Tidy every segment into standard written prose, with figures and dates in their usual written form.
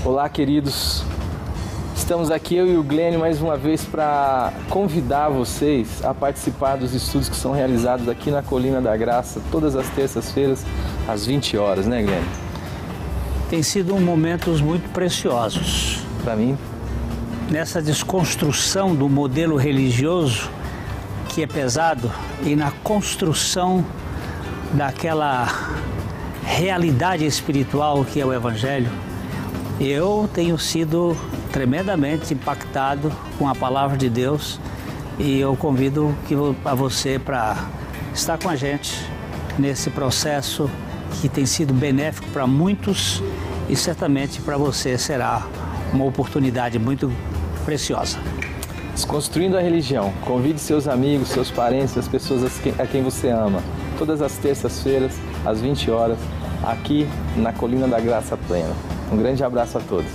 Olá, queridos. Estamos aqui, eu e o Glênio, mais uma vez para convidar vocês a participar dos estudos que são realizados aqui na Colina da Graça, todas as terças-feiras, às 20 horas, né, Glênio? Tem sido momentos muito preciosos. Para mim. Nessa desconstrução do modelo religioso, que é pesado, e na construção daquela realidade espiritual que é o Evangelho, eu tenho sido tremendamente impactado com a palavra de Deus e eu convido a você para estar com a gente nesse processo que tem sido benéfico para muitos e certamente para você será uma oportunidade muito preciosa. Desconstruindo a religião, convide seus amigos, seus parentes, as pessoas a quem você ama, todas as terças-feiras, às 20 horas, aqui na Colina da Graça Plena. Um grande abraço a todos.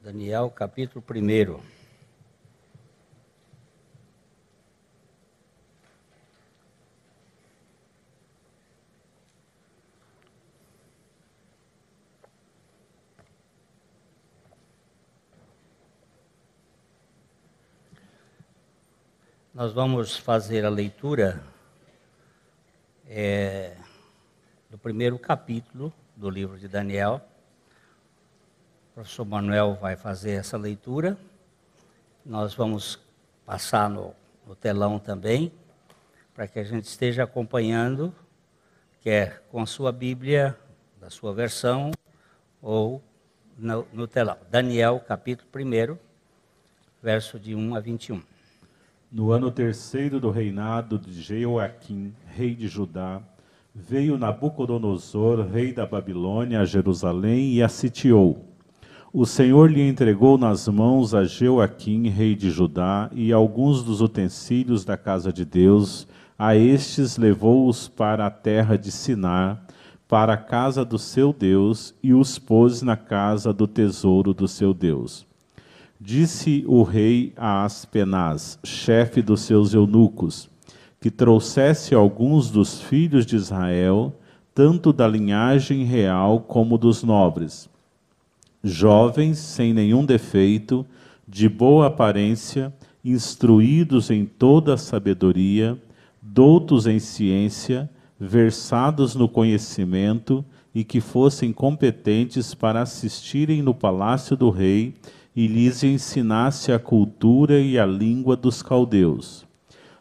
Daniel, capítulo 1. Nós vamos fazer a leitura do primeiro capítulo do livro de Daniel. O professor Manuel vai fazer essa leitura. Nós vamos passar no telão também, para que a gente esteja acompanhando, quer com a sua Bíblia, da sua versão, ou no telão. Daniel, capítulo 1, verso de 1 a 21. No ano terceiro do reinado de Jeoaquim, rei de Judá, veio Nabucodonosor, rei da Babilônia, a Jerusalém e a sitiou. O Senhor lhe entregou nas mãos a Jeoaquim, rei de Judá, e alguns dos utensílios da casa de Deus. A estes levou-os para a terra de Sinar, para a casa do seu Deus, e os pôs na casa do tesouro do seu Deus. Disse o rei a Aspenaz, chefe dos seus eunucos, que trouxesse alguns dos filhos de Israel, tanto da linhagem real como dos nobres, jovens, sem nenhum defeito, de boa aparência, instruídos em toda a sabedoria, doutos em ciência, versados no conhecimento e que fossem competentes para assistirem no palácio do rei e lhes ensinasse a cultura e a língua dos caldeus.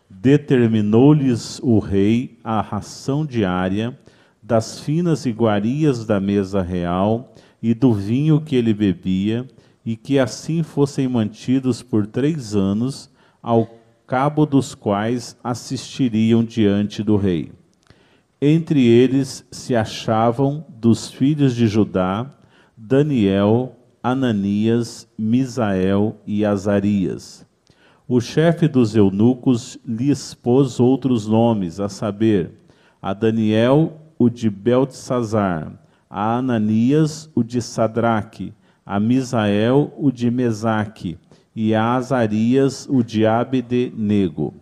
Determinou-lhes o rei a ração diária das finas iguarias da mesa real e do vinho que ele bebia, e que assim fossem mantidos por 3 anos, ao cabo dos quais assistiriam diante do rei. Entre eles se achavam, dos filhos de Judá, Daniel, Ananias, Misael e Azarias. O chefe dos eunucos lhes pôs outros nomes, a saber, a Daniel, o de Beltesazar, a Ananias, o de Sadraque, a Misael, o de Mesaque, e a Azarias, o de Abed-nego.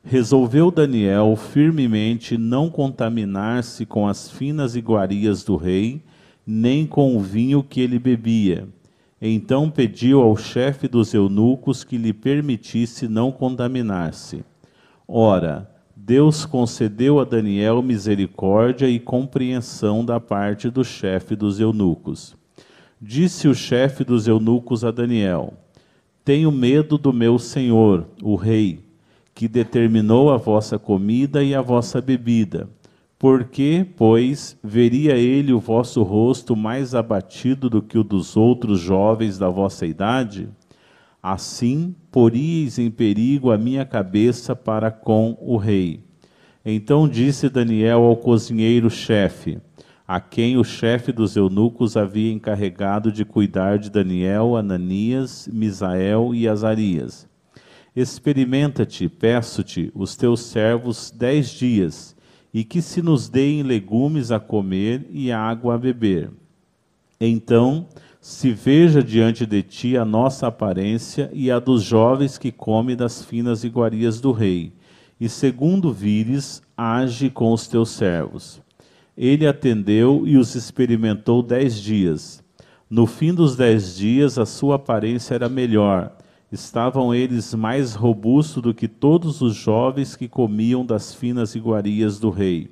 Resolveu Daniel firmemente não contaminar-se com as finas iguarias do rei, nem com o vinho que ele bebia. Então pediu ao chefe dos eunucos que lhe permitisse não contaminar-se. Ora, Deus concedeu a Daniel misericórdia e compreensão da parte do chefe dos eunucos. Disse o chefe dos eunucos a Daniel: tenho medo do meu senhor, o rei, que determinou a vossa comida e a vossa bebida. Porque, pois, veria ele o vosso rosto mais abatido do que o dos outros jovens da vossa idade? Assim, poríeis em perigo a minha cabeça para com o rei. Então disse Daniel ao cozinheiro-chefe, a quem o chefe dos eunucos havia encarregado de cuidar de Daniel, Ananias, Misael e Azarias: experimenta-te, peço-te, os teus servos 10 dias, e que se nos deem legumes a comer e água a beber. Então se veja diante de ti a nossa aparência e a dos jovens que comem das finas iguarias do rei, e segundo vires, age com os teus servos. Ele atendeu e os experimentou 10 dias. No fim dos 10 dias, a sua aparência era melhor. Estavam eles mais robustos do que todos os jovens que comiam das finas iguarias do rei.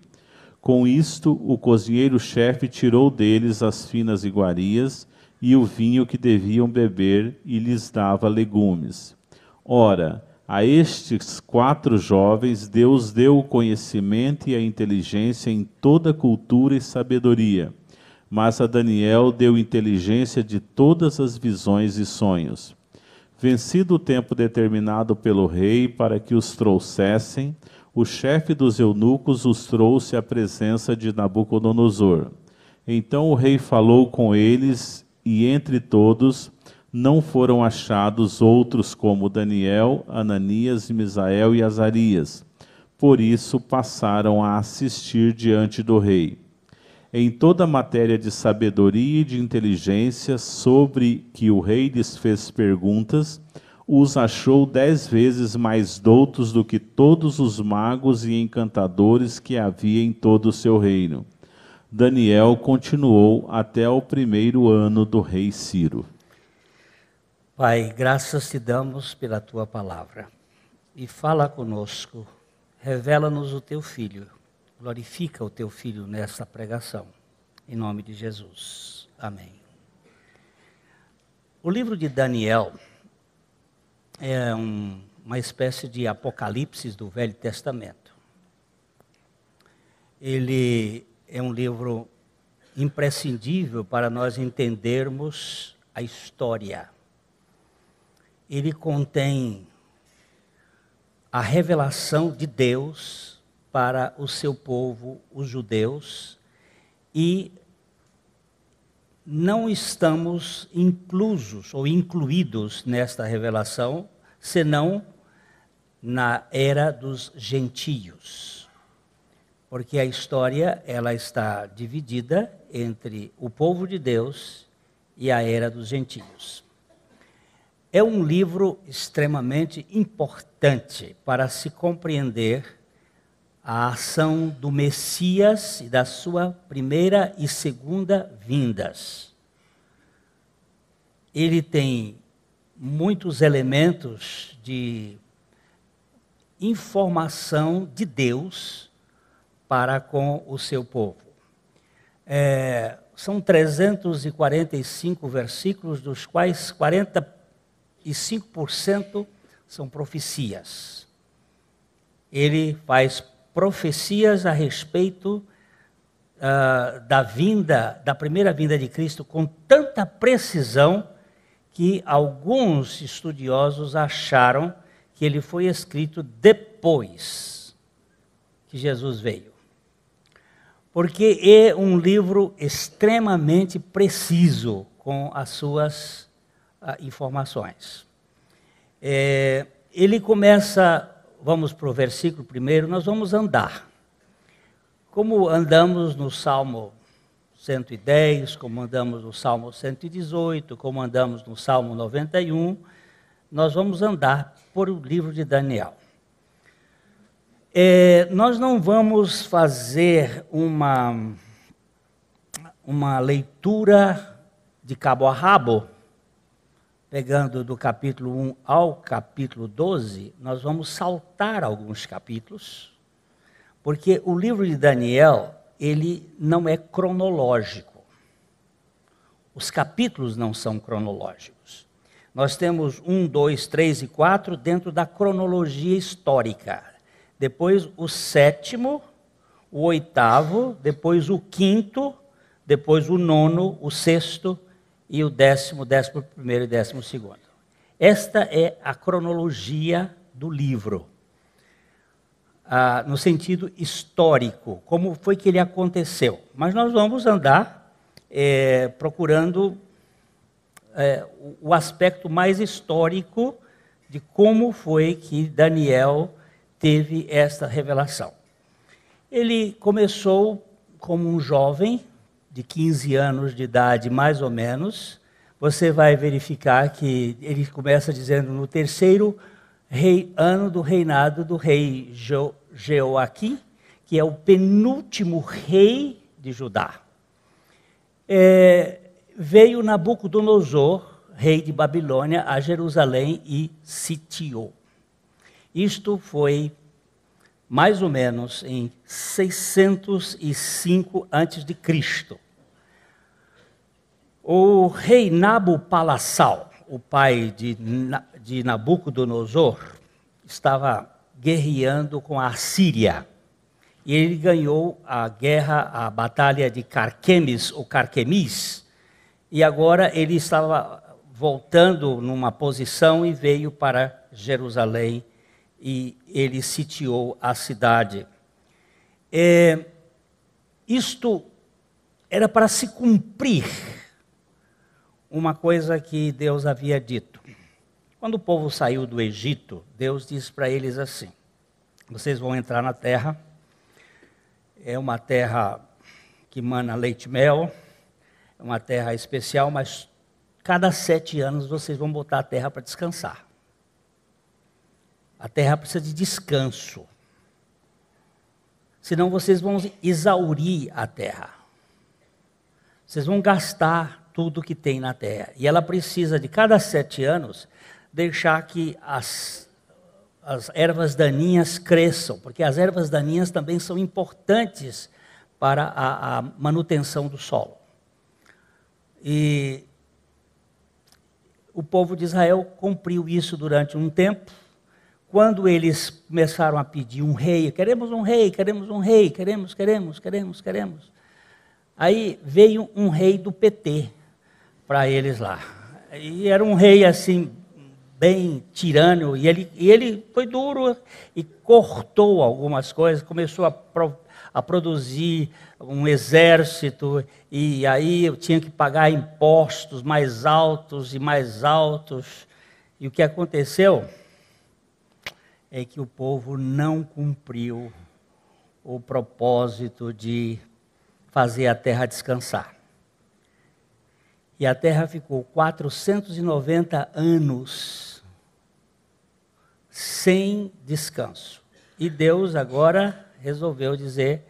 Com isto, o cozinheiro-chefe tirou deles as finas iguarias e o vinho que deviam beber, e lhes dava legumes. Ora, a estes 4 jovens Deus deu o conhecimento e a inteligência em toda cultura e sabedoria, mas a Daniel deu inteligência de todas as visões e sonhos. Vencido o tempo determinado pelo rei para que os trouxessem, o chefe dos eunucos os trouxe à presença de Nabucodonosor. Então o rei falou com eles, e entre todos não foram achados outros como Daniel, Ananias, Misael e Azarias. Por isso passaram a assistir diante do rei. Em toda matéria de sabedoria e de inteligência, sobre que o rei lhes fez perguntas, os achou 10 vezes mais doutos do que todos os magos e encantadores que havia em todo o seu reino. Daniel continuou até o 1º ano do rei Ciro. Pai, graças te damos pela tua palavra. E fala conosco, revela-nos o teu Filho. Glorifica o teu Filho nesta pregação. Em nome de Jesus. Amém. O livro de Daniel é uma espécie de apocalipse do Velho Testamento. Ele é um livro imprescindível para nós entendermos a história. Ele contém a revelação de Deus para o seu povo, os judeus, e não estamos inclusos ou incluídos nesta revelação, senão na era dos gentios. Porque a história ela está dividida entre o povo de Deus e a era dos gentios. É um livro extremamente importante para se compreender a ação do Messias e da sua primeira e segunda vindas. Ele tem muitos elementos de informação de Deus para com o seu povo. São 345 versículos, dos quais 45% são profecias. Ele faz profecias a respeito da primeira vinda de Cristo com tanta precisão que alguns estudiosos acharam que ele foi escrito depois que Jesus veio. Porque é um livro extremamente preciso com as suas informações. Ele começa, vamos para o versículo primeiro, nós vamos andar. Como andamos no Salmo 110, como andamos no Salmo 118, como andamos no Salmo 91, nós vamos andar por o livro de Daniel. Nós não vamos fazer uma leitura de cabo a rabo, pegando do capítulo 1 ao capítulo 12, nós vamos saltar alguns capítulos Porque o livro de Daniel, ele não é cronológico. Os capítulos não são cronológicos. Nós temos 1, 2, 3 e 4 dentro da cronologia histórica. Depois o 7º, o 8º, depois o 5º, depois o 9º, o 6º e o 10º, 11º e 12º. Esta é a cronologia do livro, no sentido histórico, como foi que ele aconteceu. Mas nós vamos andar procurando o aspecto mais histórico de como foi que Daniel teve esta revelação. Ele começou como um jovem de 15 anos de idade, mais ou menos. Você vai verificar que ele começa dizendo no 3º ano do reinado do rei Jeoaquim, que é o penúltimo rei de Judá. Veio Nabucodonosor, rei de Babilônia, a Jerusalém e sitiou. Isto foi mais ou menos em 605 a.C. O rei Nabopolassar, o pai de Nabucodonosor, estava guerreando com a Síria. E ele ganhou a batalha de Carquemis, ou Carquemis, e agora ele estava voltando numa posição e veio para Jerusalém e ele sitiou a cidade. Isto era para se cumprir uma coisa que Deus havia dito. Quando o povo saiu do Egito, Deus disse para eles assim: vocês vão entrar na terra, é uma terra que mana leite e mel, é uma terra especial, mas cada 7 anos vocês vão botar a terra para descansar. A terra precisa de descanso. Senão vocês vão exaurir a terra. Vocês vão gastar tudo que tem na terra. E ela precisa de cada 7 anos deixar que as ervas daninhas cresçam, porque as ervas daninhas também são importantes para a manutenção do solo. E o povo de Israel cumpriu isso durante um tempo. Quando eles começaram a pedir um rei, queremos um rei, queremos um rei, queremos. Aí veio um rei do PT para eles lá. E era um rei assim, bem tirano, e ele foi duro e cortou algumas coisas, começou a produzir um exército, e aí eu tinha que pagar impostos mais altos e mais altos. E o que aconteceu é que o povo não cumpriu o propósito de fazer a terra descansar. E a terra ficou 490 anos sem descanso. E Deus agora resolveu dizer,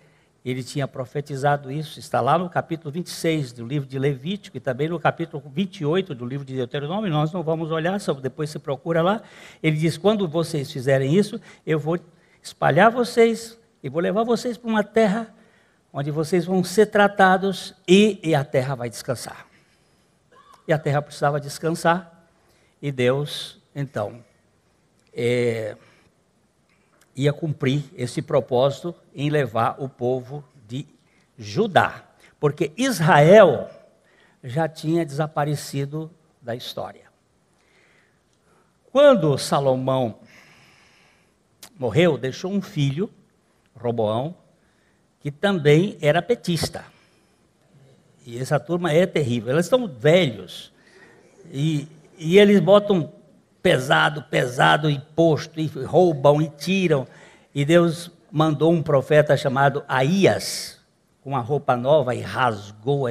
ele tinha profetizado isso, está lá no capítulo 26 do livro de Levítico e também no capítulo 28 do livro de Deuteronômio, nós não vamos olhar, só depois se procura lá. Ele diz, quando vocês fizerem isso, eu vou espalhar vocês e vou levar vocês para uma terra onde vocês vão ser tratados e a terra vai descansar. E a terra precisava descansar e Deus, então, ia cumprir esse propósito em levar o povo de Judá, porque Israel já tinha desaparecido da história. Quando Salomão morreu, deixou um filho, Roboão, que também era petista. E essa turma é terrível, eles estão velhos, e eles botam pesado imposto, e roubam e tiram. E Deus mandou um profeta chamado Aías, com uma roupa nova, e rasgou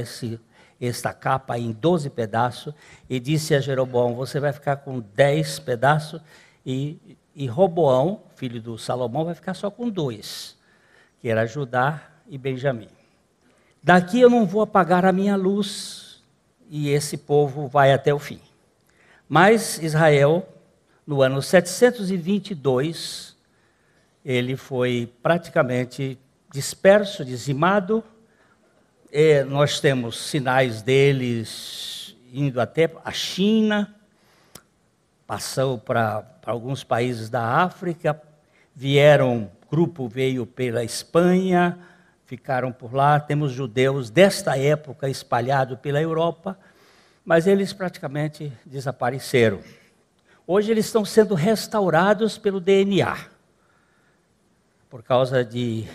esta capa em 12 pedaços, e disse a Jeroboão, você vai ficar com 10 pedaços, e Roboão, filho do Salomão, vai ficar só com 2, que era Judá e Benjamim. Daqui eu não vou apagar a minha luz, e esse povo vai até o fim. Mas Israel, no ano 722, ele foi praticamente disperso, dizimado. Nós temos sinais deles indo até a China, passou para alguns países da África, grupo veio pela Espanha, ficaram por lá. Temos judeus desta época espalhados pela Europa, mas eles praticamente desapareceram. Hoje eles estão sendo restaurados pelo DNA, por causa de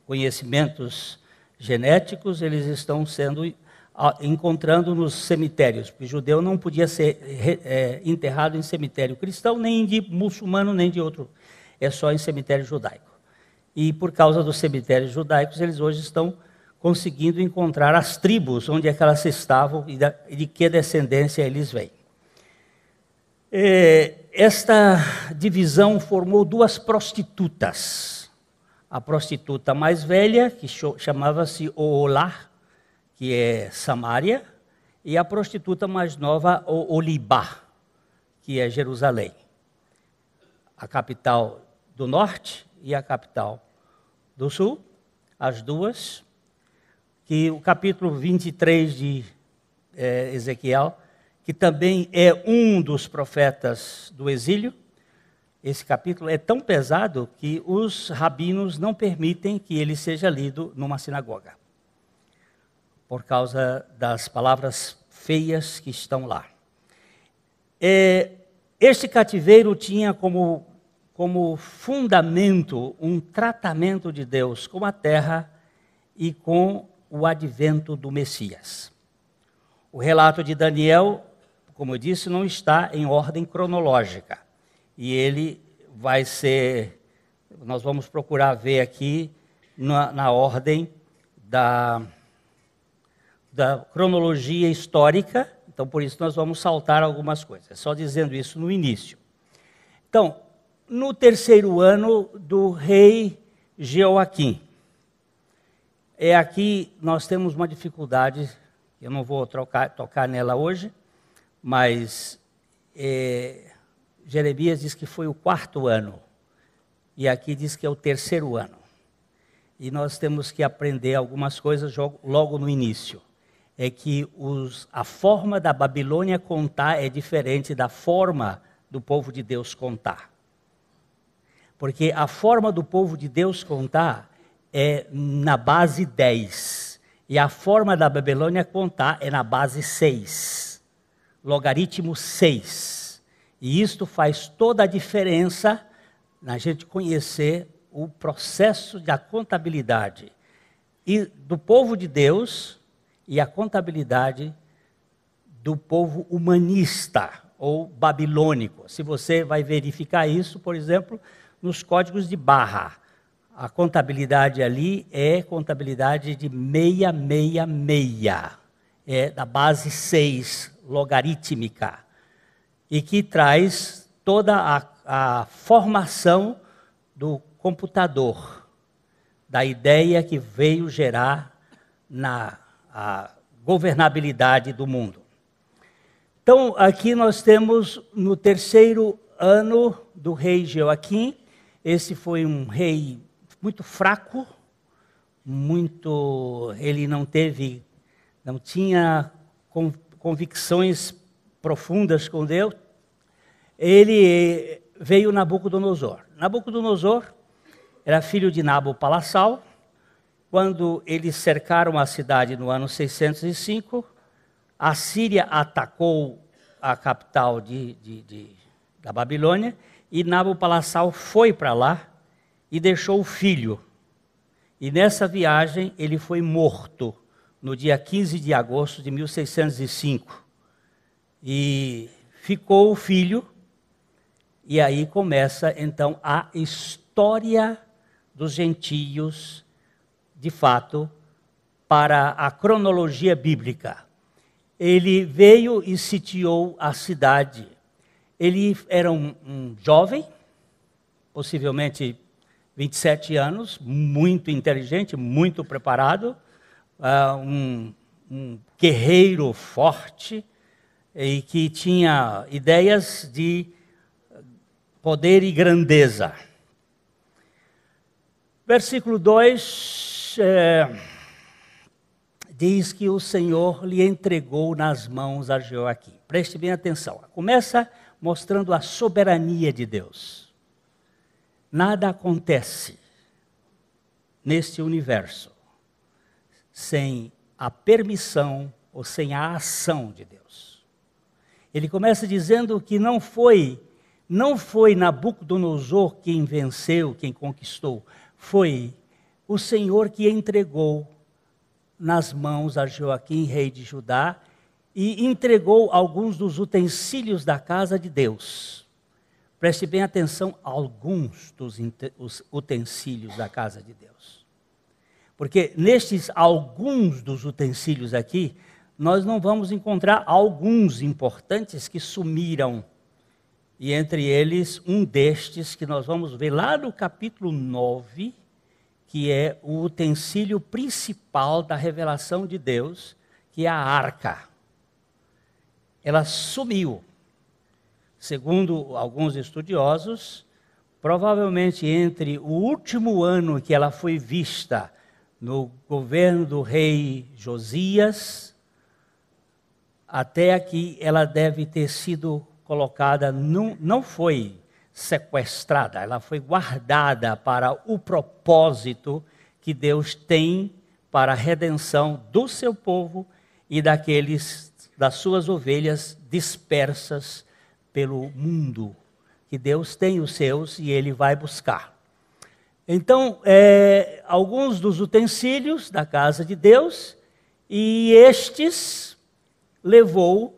conhecimentos genéticos. Eles estão sendo encontrando nos cemitérios, porque judeu não podia ser enterrado em cemitério cristão, nem de muçulmano, nem de outro, é só em cemitério judaico. E por causa dos cemitérios judaicos, eles hoje estão conseguindo encontrar as tribos onde é que elas estavam e de que descendência eles vêm. Esta divisão formou duas prostitutas. A prostituta mais velha, que chamava-se Oolá, que é Samaria, e a prostituta mais nova, Olibá, que é Jerusalém. A capital do norte e a capital do sul, as duas, que o capítulo 23 de Ezequiel, que também é um dos profetas do exílio. Esse capítulo é tão pesado que os rabinos não permitem que ele seja lido numa sinagoga, por causa das palavras feias que estão lá. Este cativeiro tinha como fundamento um tratamento de Deus com a terra e com o advento do Messias. O relato de Daniel, como eu disse, não está em ordem cronológica. E ele vai ser, nós vamos procurar ver aqui na ordem da cronologia histórica. Então, por isso, nós vamos saltar algumas coisas. Só dizendo isso no início. Então, no terceiro ano do rei Jeoaquim. Aqui nós temos uma dificuldade, eu não vou tocar nela hoje, mas Jeremias diz que foi o 4º ano, e aqui diz que é o 3º ano. E nós temos que aprender algumas coisas logo no início. É que a forma da Babilônia contar é diferente da forma do povo de Deus contar. Porque a forma do povo de Deus contar é na base 10. E a forma da Babilônia contar é na base 6. Logaritmo 6. E isto faz toda a diferença na gente conhecer o processo da contabilidade e do povo de Deus e a contabilidade do povo humanista ou babilônico. Se você vai verificar isso, por exemplo, nos códigos de barra. A contabilidade ali é contabilidade de 666, é da base 6, logarítmica, e que traz toda a formação do computador, da ideia que veio gerar a governabilidade do mundo. Então, aqui nós temos no 3º ano do rei Jeoaquim. Esse foi um rei muito fraco, ele não tinha convicções profundas com Deus. Ele veio Nabucodonosor. Nabucodonosor era filho de Nabopolassar. Quando eles cercaram a cidade no ano 605, a Síria atacou a capital da Babilônia, e Nabopolassar foi para lá e deixou o filho. E nessa viagem ele foi morto no dia 15 de agosto de 1605. E ficou o filho, e aí começa então a história dos gentios, de fato, para a cronologia bíblica. Ele veio e sitiou a cidade. Ele era um jovem, possivelmente 27 anos, muito inteligente, muito preparado, um guerreiro forte e que tinha ideias de poder e grandeza. Versículo 2 diz que o Senhor lhe entregou nas mãos a Joaquim. Preste bem atenção. Começa mostrando a soberania de Deus. Nada acontece neste universo sem a permissão ou sem a ação de Deus. Ele começa dizendo que não foi Nabucodonosor quem venceu, quem conquistou, foi o Senhor que entregou nas mãos a Joaquim, rei de Judá, e entregou alguns dos utensílios da casa de Deus. Preste bem atenção, alguns dos utensílios da casa de Deus. Porque nestes alguns dos utensílios aqui, nós não vamos encontrar alguns importantes que sumiram. E entre eles, um destes que nós vamos ver lá no capítulo 9, que é o utensílio principal da revelação de Deus, que é a arca. Ela sumiu. Segundo alguns estudiosos, provavelmente entre o último ano que ela foi vista no governo do rei Josias, até aqui ela deve ter sido colocada, não foi sequestrada, ela foi guardada para o propósito que Deus tem para a redenção do seu povo e das suas ovelhas dispersas pelo mundo, que Deus tem os seus e Ele vai buscar. Então, alguns dos utensílios da casa de Deus, e estes levou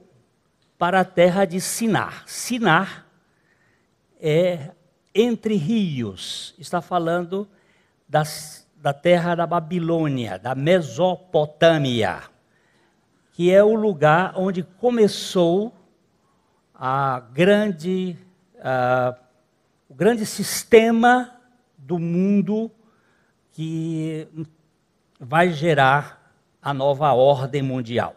para a terra de Sinar. Sinar é entre rios, está falando da terra da Babilônia, da Mesopotâmia, que é o lugar onde começou o grande sistema do mundo que vai gerar a nova ordem mundial.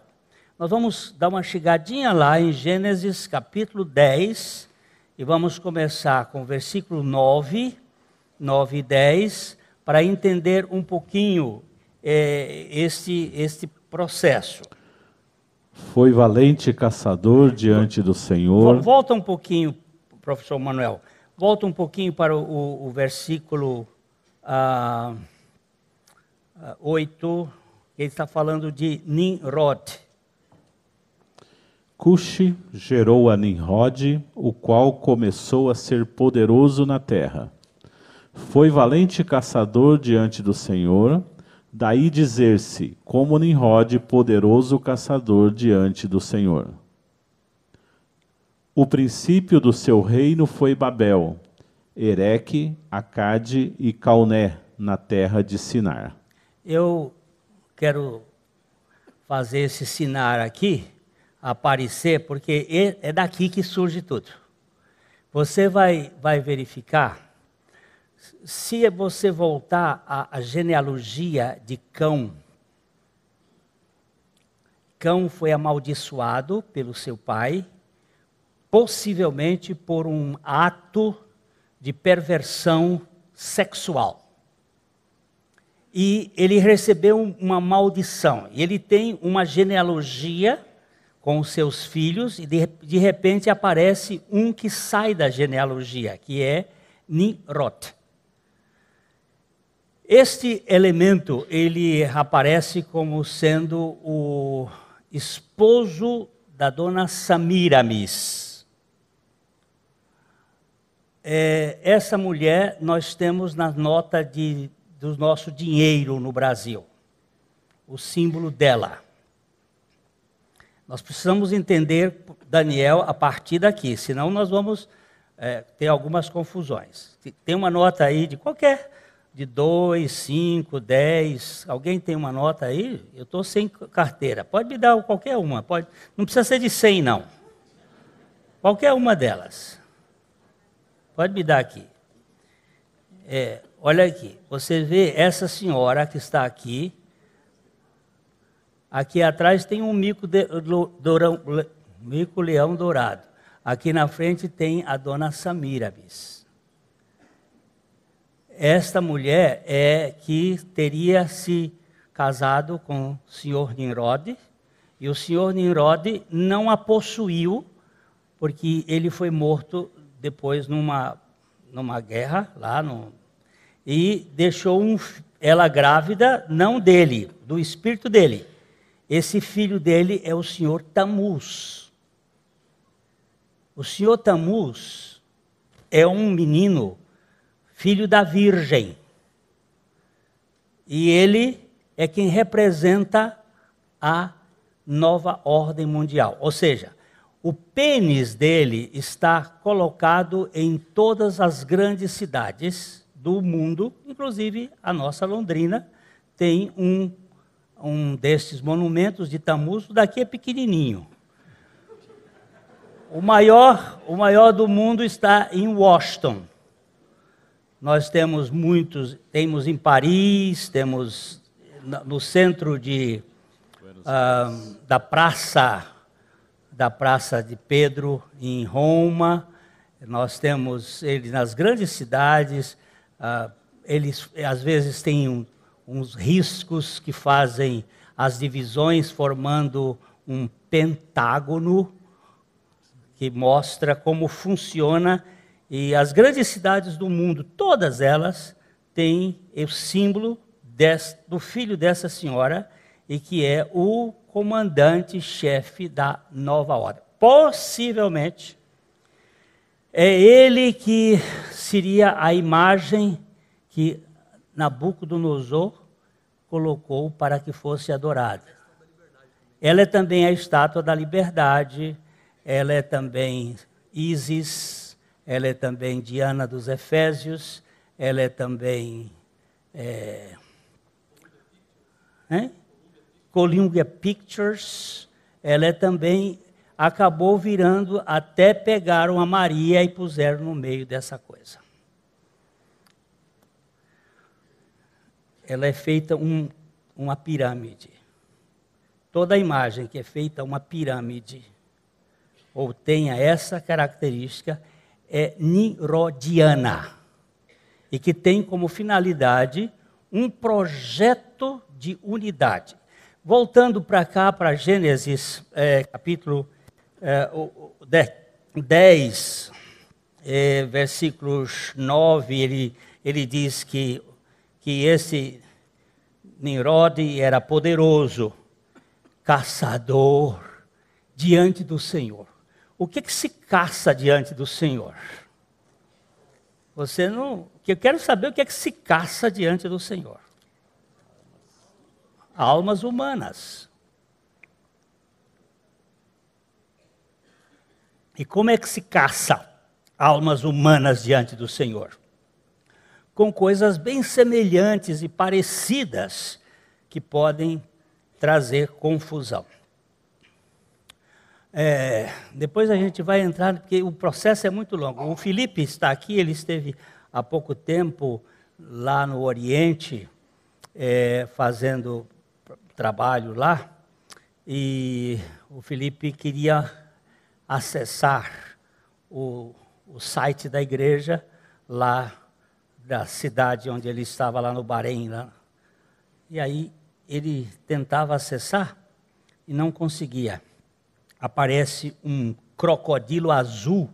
Nós vamos dar uma chegadinha lá em Gênesis capítulo 10 e vamos começar com o versículo 9 e 10, para entender um pouquinho este processo. Foi valente caçador diante do Senhor. Volta um pouquinho, professor Manuel. Volta um pouquinho para o versículo 8, que ele está falando de Nimrod. Cuxi gerou a Nimrod, o qual começou a ser poderoso na terra. Foi valente caçador diante do Senhor, daí dizer-se, como Nimrod, poderoso caçador diante do Senhor. O princípio do seu reino foi Babel, Ereque, Acade e Calné, na terra de Sinar. Eu quero fazer esse Sinar aqui aparecer, porque é daqui que surge tudo. Você vai verificar, se você voltar à genealogia de Cão, Cão foi amaldiçoado pelo seu pai, possivelmente por um ato de perversão sexual. E ele recebeu uma maldição. E ele tem uma genealogia com os seus filhos, e de repente aparece um que sai da genealogia, que é Nimrod. Este elemento, ele aparece como sendo o esposo da dona Samiramis. Essa mulher nós temos na nota do nosso dinheiro no Brasil, o símbolo dela. Nós precisamos entender Daniel a partir daqui, senão nós vamos ter algumas confusões. Tem uma nota aí de qualquer, de 2, 5, 10, alguém tem uma nota aí? Eu estou sem carteira, pode me dar qualquer uma, não precisa ser de 100 não, qualquer uma delas, pode me dar aqui. Olha aqui, você vê essa senhora que está aqui. Aqui atrás tem um mico-leão dourado. Aqui na frente tem a dona Samiramis. esta mulher é que teria se casado com o senhor Nimrod, e o senhor Nimrod não a possuiu, porque ele foi morto depois numa guerra, e deixou ela grávida, não dele, do espírito dele. Esse filho dele é o senhor Tamuz. O senhor Tamuz é um menino, filho da virgem. E ele é quem representa a nova ordem mundial. Ou seja, o pênis dele está colocado em todas as grandes cidades do mundo, inclusive a nossa Londrina tem um destes monumentos de Tamuz, daqui é pequenininho. O maior do mundo está em Washington. Nós temos muitos, temos em Paris, temos no centro da praça de Pedro, em Roma. Nós temos eles nas grandes cidades. Eles às vezes têm uns riscos que fazem as divisões formando um pentágono que mostra como funciona. E as grandes cidades do mundo, todas elas, têm o símbolo do filho dessa senhora, e que é o comandante-chefe da nova ordem. Possivelmente, é ele que seria a imagem que Nabucodonosor colocou para que fosse adorada. Ela é também a estátua da liberdade, ela é também Ísis, ela é também Diana dos Efésios, ela é também Columbia Pictures, ela é também, acabou virando, até pegaram a Maria e puseram no meio dessa coisa. Ela é feita uma pirâmide. Toda imagem que é feita uma pirâmide, ou tenha essa característica, é nimrodiana, e que tem como finalidade um projeto de unidade. Voltando para cá, para Gênesis, capítulo 10, versículos 9, ele diz que esse Nimrod era poderoso, caçador diante do Senhor. O que se caça diante do Senhor? Eu quero saber o que se caça diante do Senhor. Almas humanas. E como é que se caça almas humanas diante do Senhor? Com coisas bem semelhantes e parecidas que podem trazer confusão. Depois a gente vai entrar, porque o processo é muito longo. O Felipe está aqui, ele esteve há pouco tempo lá no Oriente, fazendo trabalho lá, e o Felipe queria acessar o site da igreja lá da cidade onde ele estava, lá no Bahrein. E aí ele tentava acessar e não conseguia. Aparece um crocodilo azul,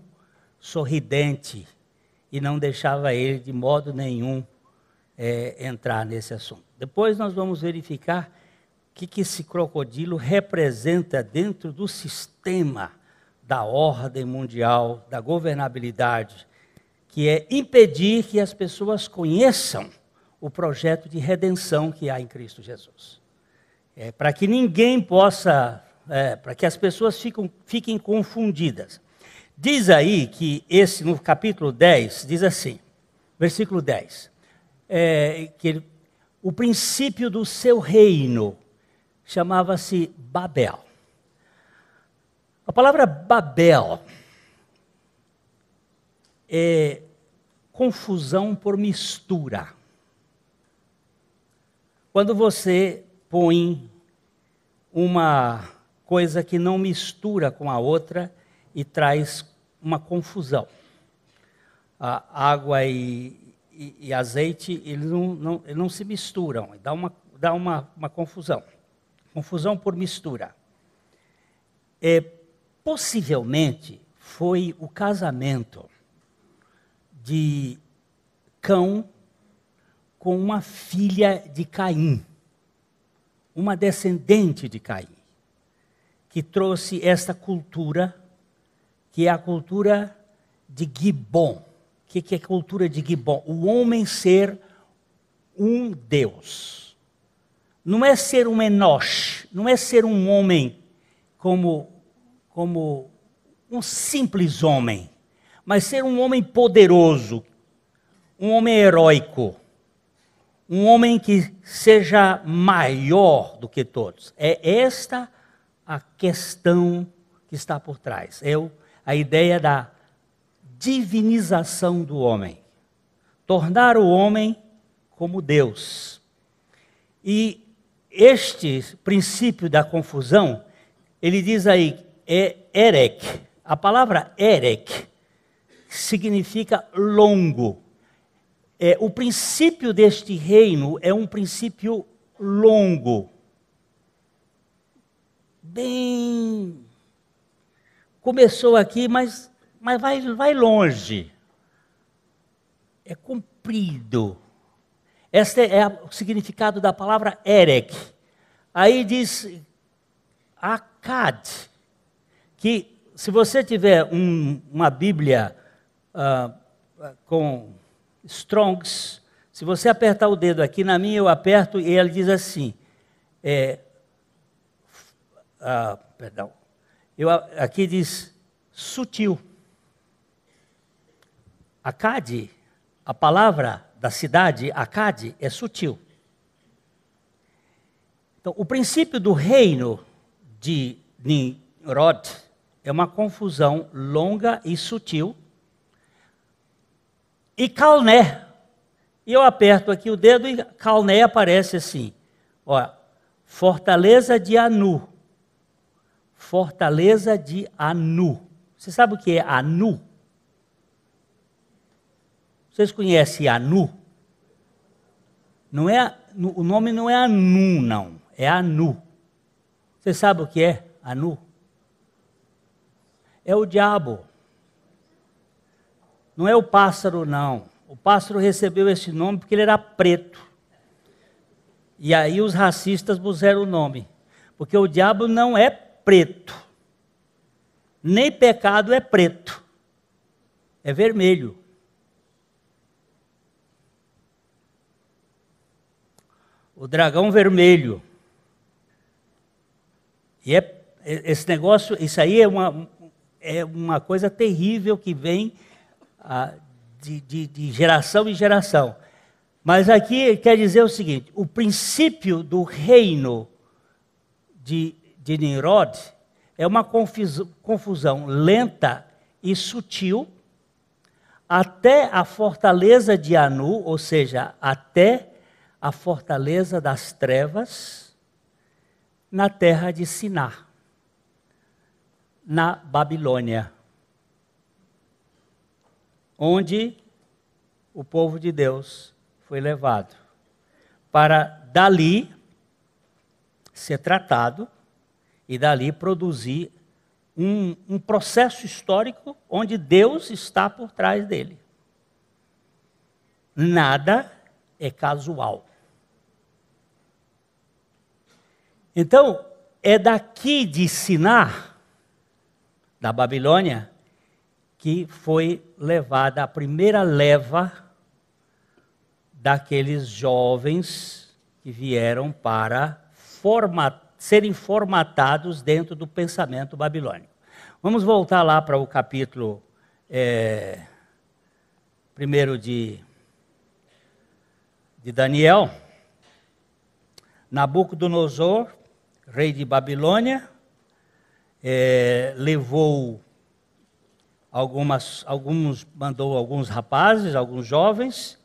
sorridente, e não deixava ele de modo nenhum entrar nesse assunto. Depois nós vamos verificar o que esse crocodilo representa dentro do sistema da ordem mundial, da governabilidade, que é impedir que as pessoas conheçam o projeto de redenção que há em Cristo Jesus. Para que ninguém possa... para que as pessoas fiquem confundidas. Diz aí que no capítulo 10, diz assim, versículo 10, o princípio do seu reino chamava-se Babel. A palavra Babel é confusão por mistura. Quando você põe uma coisa que não mistura com a outra e traz uma confusão. A água e e azeite, eles não se misturam, dá uma confusão. Confusão por mistura. Possivelmente foi o casamento de Cão com uma filha de Caim, uma descendente de Caim, que trouxe esta cultura, que é a cultura de Gibon. O que é a cultura de Gibon? O homem ser um Deus. Não é ser um Enosh, não é ser um homem como um simples homem, mas ser um homem poderoso, um homem heróico, um homem que seja maior do que todos. É esta a questão que está por trás. É a ideia da divinização do homem. Tornar o homem como Deus. E este princípio da confusão, ele diz aí, é Erek. A palavra Erek significa longo. O princípio deste reino é um princípio longo. Bem, começou aqui, mas vai longe. É comprido. Este é o significado da palavra Erek. Aí diz Akkad, que se você tiver uma Bíblia com Strongs, se você apertar o dedo aqui, na minha eu aperto e ele diz assim, aqui diz sutil. Akkad, a palavra da cidade, Akkad, é sutil. Então, o princípio do reino de Nimrod é uma confusão longa e sutil. E Calné, e eu aperto aqui o dedo e Calné aparece assim, ó, fortaleza de Anu. Fortaleza de Anu. Você sabe o que é Anu? Vocês conhecem Anu? O nome não é Anu, não. É Anu. Você sabe o que é Anu? É o diabo. Não é o pássaro, não. O pássaro recebeu esse nome porque ele era preto. E aí os racistas puseram o nome. Porque o diabo não é preto. Nem pecado é preto. É vermelho. O dragão vermelho. E esse negócio, isso aí é uma coisa terrível que vem de geração em geração. Mas aqui quer dizer o seguinte, o princípio do reino de Nimrod é uma confusão lenta e sutil até a fortaleza de Anu, ou seja, até a fortaleza das trevas, na terra de Siná, na Babilônia, onde o povo de Deus foi levado, para dali ser tratado e dali produzir um processo histórico onde Deus está por trás dele. Nada é casual. Então, é daqui de Siná, da Babilônia, que foi levada a primeira leva daqueles jovens que vieram para serem formatados dentro do pensamento babilônico. Vamos voltar lá para o capítulo 1 de Daniel. Nabucodonosor, rei de Babilônia, mandou alguns rapazes, alguns jovens,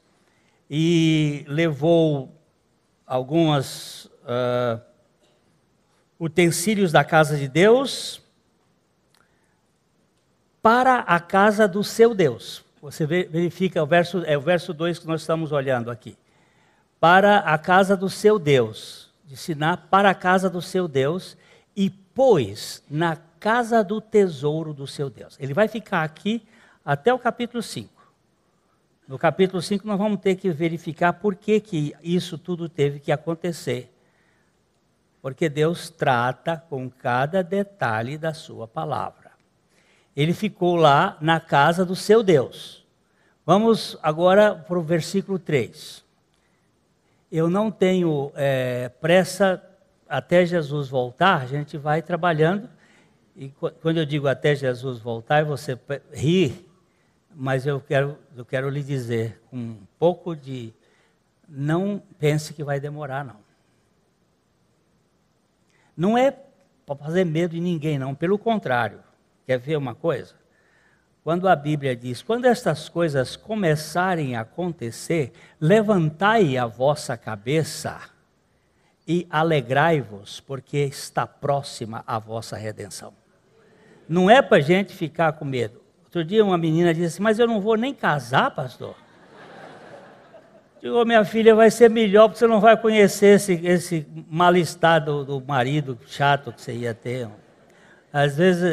e levou alguns utensílios da casa de Deus para a casa do seu Deus. você verifica, é o verso 2 que nós estamos olhando aqui. Para a casa do seu Deus, de Siná, para a casa do seu Deus, e pôs na casa do tesouro do seu Deus. Ele vai ficar aqui até o capítulo 5. No capítulo 5 nós vamos ter que verificar por que isso tudo teve que acontecer. Porque Deus trata com cada detalhe da sua palavra. Ele ficou lá na casa do seu Deus. Vamos agora para o versículo 3. Eu não tenho pressa até Jesus voltar, a gente vai trabalhando. E quando eu digo até Jesus voltar, você ri, mas eu quero lhe dizer, com um pouco de... Não pense que vai demorar, não. Não é para fazer medo de ninguém, não. Pelo contrário. Quer ver uma coisa? Quando a Bíblia diz, quando estas coisas começarem a acontecer, levantai a vossa cabeça e alegrai-vos, porque está próxima a vossa redenção. Não é para a gente ficar com medo. Outro dia uma menina disse assim, mas eu não vou nem casar, pastor. Digo, minha filha, vai ser melhor, porque você não vai conhecer esse mal-estar do marido chato que você ia ter. Às vezes,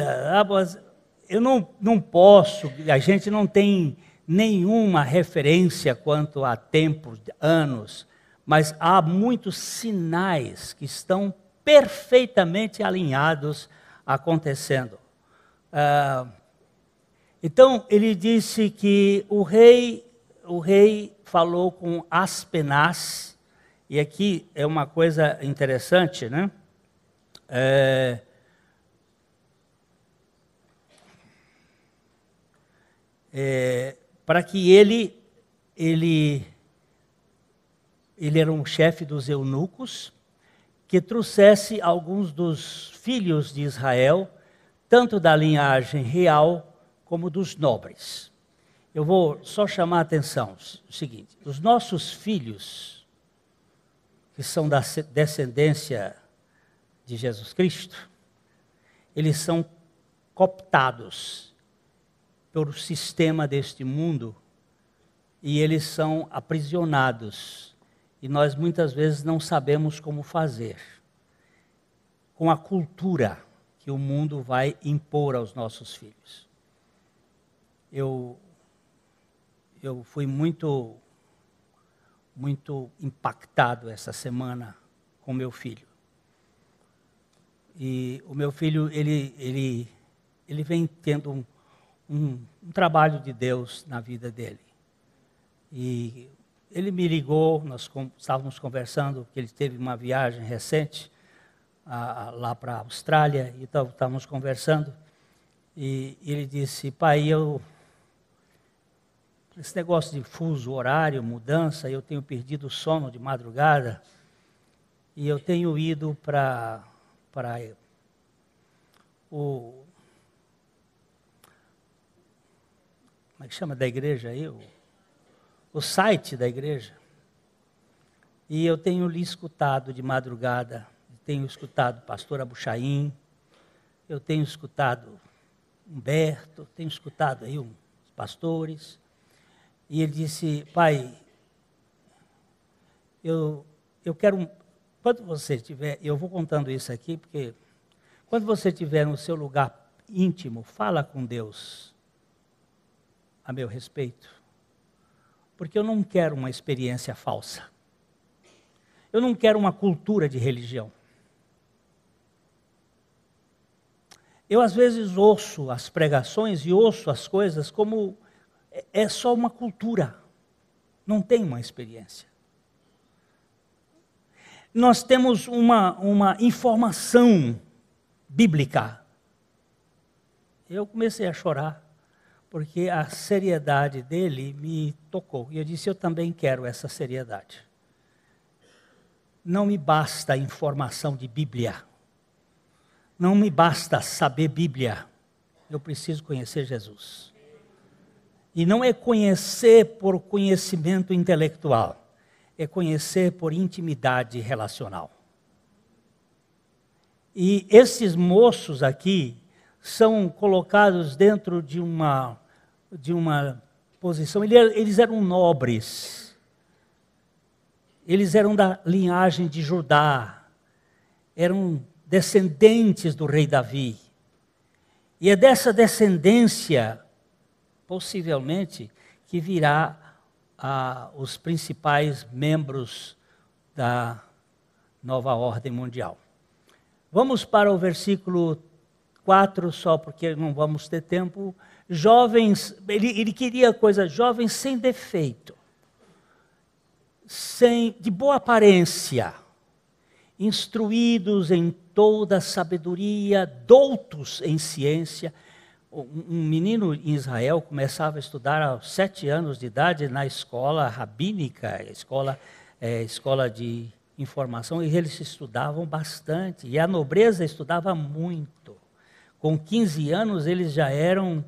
eu não posso, a gente não tem nenhuma referência quanto a tempos, anos, mas há muitos sinais que estão perfeitamente alinhados acontecendo. Então, ele disse que o rei falou com Aspenaz, e aqui é uma coisa interessante, né? Para que ele era um chefe dos eunucos, que trouxesse alguns dos filhos de Israel, tanto da linhagem real como dos nobres. Eu vou só chamar a atenção, o seguinte, os nossos filhos, que são da descendência de Jesus Cristo, eles são cooptados pelo sistema deste mundo e eles são aprisionados. E nós muitas vezes não sabemos como fazer com a cultura que o mundo vai impor aos nossos filhos. Eu fui muito impactado essa semana com meu filho. E o meu filho, ele vem tendo um trabalho de Deus na vida dele. E ele me ligou, nós estávamos conversando, que ele teve uma viagem recente lá para a Austrália, e estávamos conversando, e ele disse, pai, esse negócio de fuso horário, mudança, eu tenho perdido o sono de madrugada, e eu tenho ido para o... Como é que chama da igreja aí? O site da igreja. E eu tenho lhe escutado de madrugada, tenho escutado o pastor Abuchaim, eu tenho escutado Humberto, tenho escutado aí uns pastores, e ele disse, pai, eu quero, quando você estiver, eu vou contando isso aqui, porque quando você estiver no seu lugar íntimo, fala com Deus a meu respeito, porque eu não quero uma experiência falsa, eu não quero uma cultura de religião. Eu às vezes ouço as pregações e ouço as coisas como é só uma cultura, não tem uma experiência. Nós temos uma informação bíblica. Eu comecei a chorar, porque a seriedade dele me tocou. E eu disse, eu também quero essa seriedade. Não me basta a informação de Bíblia. Não me basta saber Bíblia. Eu preciso conhecer Jesus. E não é conhecer por conhecimento intelectual. É conhecer por intimidade relacional. E esses moços aqui são colocados dentro de uma posição. Eles eram nobres. Eles eram da linhagem de Judá. Eram descendentes do rei Davi. E é dessa descendência, possivelmente, que virá os principais membros da nova ordem mundial. Vamos para o versículo 4, só porque não vamos ter tempo. Jovens, ele queria jovens sem defeito, de boa aparência, instruídos em toda a sabedoria, doutos em ciência. Um menino em Israel começava a estudar aos 7 anos de idade na escola rabínica, escola de informação, e eles estudavam bastante, e a nobreza estudava muito. Com 15 anos eles já eram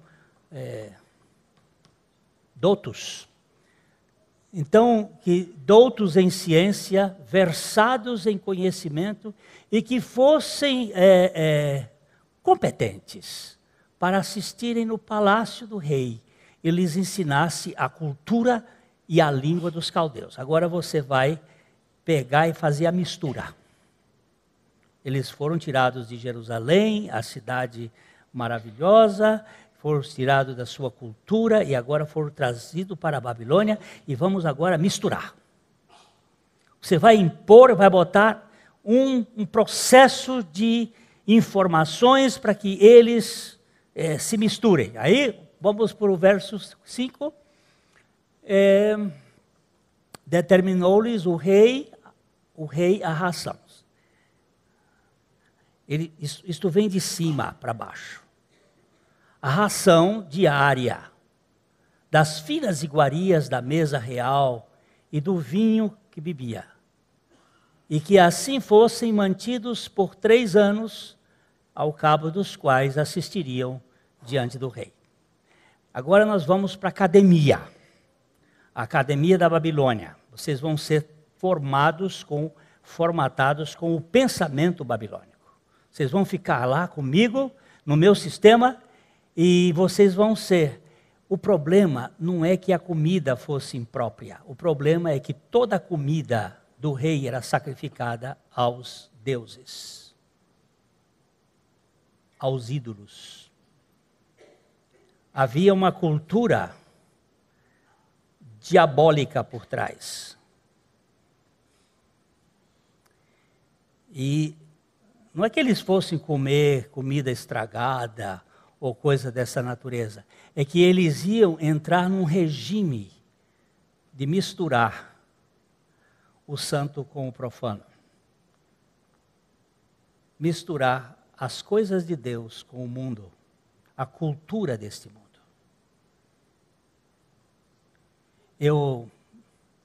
doutos. Então, doutos em ciência, versados em conhecimento, e que fossem competentes para assistirem no palácio do rei e lhes ensinasse a cultura e a língua dos caldeus. Agora você vai pegar e fazer a mistura. Eles foram tirados de Jerusalém, a cidade maravilhosa, foram tirados da sua cultura e agora foram trazidos para a Babilônia, e vamos agora misturar. Você vai impor, vai botar um processo de informações para que eles se misturem. Aí, vamos para o verso 5. Determinou-lhes o rei a ração. Isto vem de cima para baixo. A ração diária das finas iguarias da mesa real e do vinho que bebia. E que assim fossem mantidos por 3 anos, ao cabo dos quais assistiriam diante do rei. Agora nós vamos para a academia da Babilônia. Vocês vão ser formatados com o pensamento babilônico. Vocês vão ficar lá comigo, no meu sistema, e vocês vão ser. O problema não é que a comida fosse imprópria. O problema é que toda a comida do rei era sacrificada aos deuses, aos ídolos. Havia uma cultura diabólica por trás. E não é que eles fossem comer comida estragada ou coisa dessa natureza. É que eles iam entrar num regime de misturar o santo com o profano. Misturar as coisas de Deus com o mundo, a cultura deste mundo.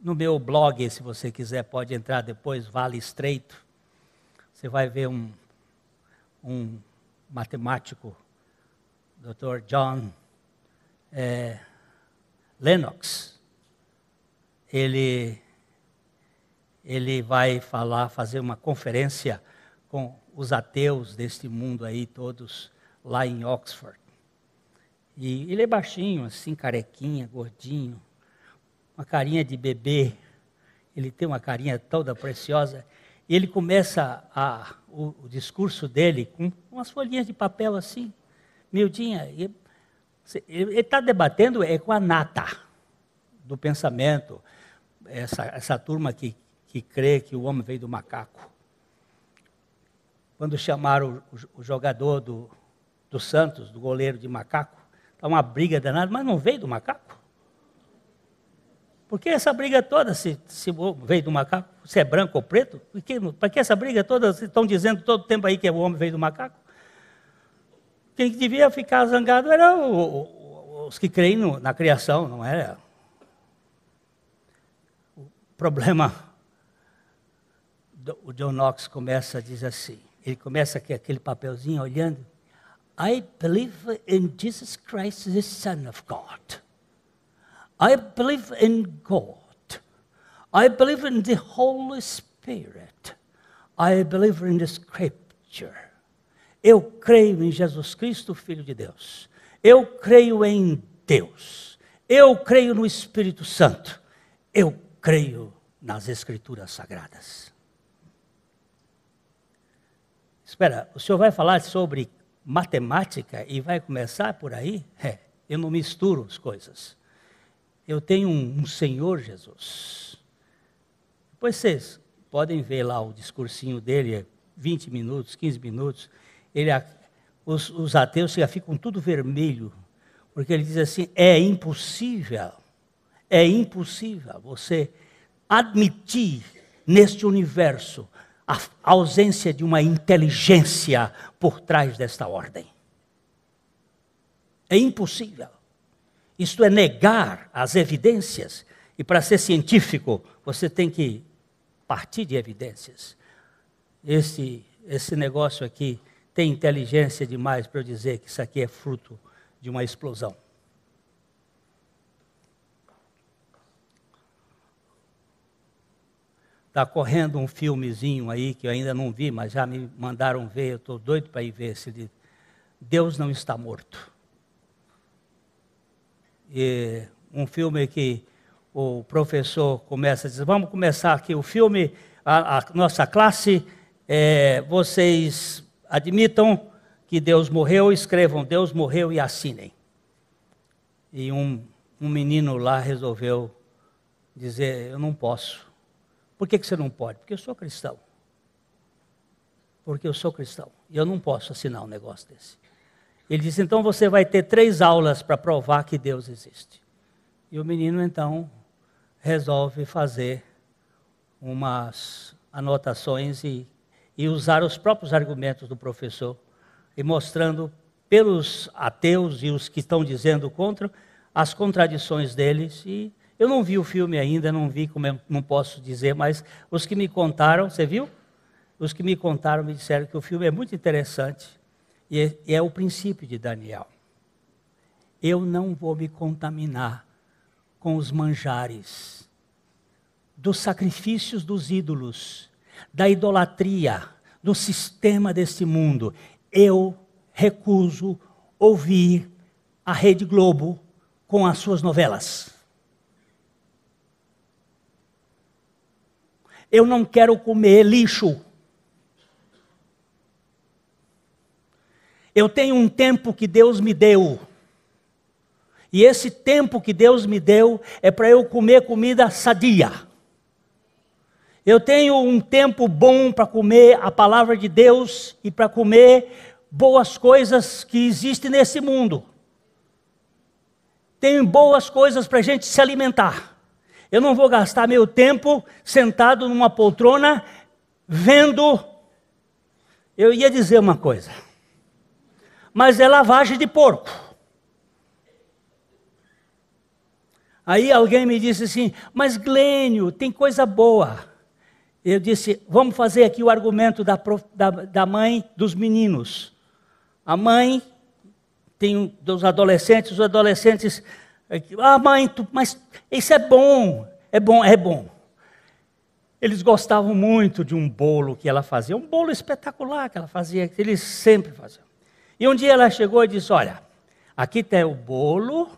No meu blog, se você quiser, pode entrar depois, Vale Estreito. Você vai ver um matemático, Dr. John Lennox. Ele vai fazer uma conferência com os ateus deste mundo aí, todos lá em Oxford. E ele é baixinho, assim, carequinha, gordinho, uma carinha de bebê. Ele tem uma carinha toda preciosa. E ele começa o discurso dele com umas folhinhas de papel assim, miudinha. Ele está debatendo com a nata do pensamento, essa turma que crê que o homem veio do macaco. Quando chamaram o jogador do Santos, do goleiro de macaco, está uma briga danada, mas não veio do macaco? Por que essa briga toda, se veio do macaco? Se é branco ou preto? Para que essa briga toda? Vocês estão dizendo todo o tempo aí que o homem veio do macaco? Quem devia ficar zangado eram os que creem na criação, não era? O problema, o John Knox começa a dizer assim, ele começa com aquele papelzinho olhando, I believe in Jesus Christ, the Son of God. I believe in God. I believe in the Holy Spirit. I believe in the Scripture. Eu creio em Jesus Cristo, Filho de Deus. Eu creio em Deus. Eu creio no Espírito Santo. Eu creio nas Escrituras Sagradas. Espera, o senhor vai falar sobre matemática e vai começar por aí? Eu não misturo as coisas. Eu tenho um Senhor Jesus. Depois vocês podem ver lá o discursinho dele, 20 minutos, 15 minutos. Os ateus ficam tudo vermelho, porque ele diz assim, é impossível você admitir neste universo a ausência de uma inteligência por trás desta ordem. É impossível. Isto é negar as evidências. E para ser científico, você tem que partir de evidências. Esse negócio aqui tem inteligência demais para eu dizer que isso aqui é fruto de uma explosão. Está correndo um filmezinho aí que eu ainda não vi, mas já me mandaram ver, eu estou doido para ir ver esse. Deus não está morto. E um filme que o professor começa a dizer, vamos começar aqui o filme, a nossa classe, vocês admitam que Deus morreu, escrevam Deus morreu e assinem. E um menino lá resolveu dizer, eu não posso. Por que você não pode? Porque eu sou cristão. Porque eu sou cristão. E eu não posso assinar um negócio desse. Ele disse, então você vai ter 3 aulas para provar que Deus existe. E o menino, então, resolve fazer umas anotações e usar os próprios argumentos do professor, e mostrando pelos ateus e os que estão dizendo contra, as contradições deles. E eu não vi o filme ainda, não vi, como eu não posso dizer, mas os que me contaram, você viu? Os que me contaram me disseram que o filme é muito interessante. E é o princípio de Daniel. Eu não vou me contaminar com os manjares, dos sacrifícios dos ídolos, da idolatria, do sistema deste mundo. Eu recuso ouvir a Rede Globo com as suas novelas. Eu não quero comer lixo. Eu tenho um tempo que Deus me deu. E esse tempo que Deus me deu é para eu comer comida sadia. Eu tenho um tempo bom para comer a palavra de Deus e para comer boas coisas que existem nesse mundo. Tem boas coisas para a gente se alimentar. Eu não vou gastar meu tempo sentado numa poltrona vendo. Eu ia dizer uma coisa. Mas é lavagem de porco. Aí alguém me disse assim, mas Glênio, tem coisa boa. Eu disse, vamos fazer aqui o argumento da mãe dos meninos. A mãe tem dos adolescentes, os adolescentes, mãe, mas isso é bom. Eles gostavam muito de um bolo que ela fazia, um bolo espetacular que ela fazia, que eles sempre faziam. E um dia ela chegou e disse, olha, aqui tem o bolo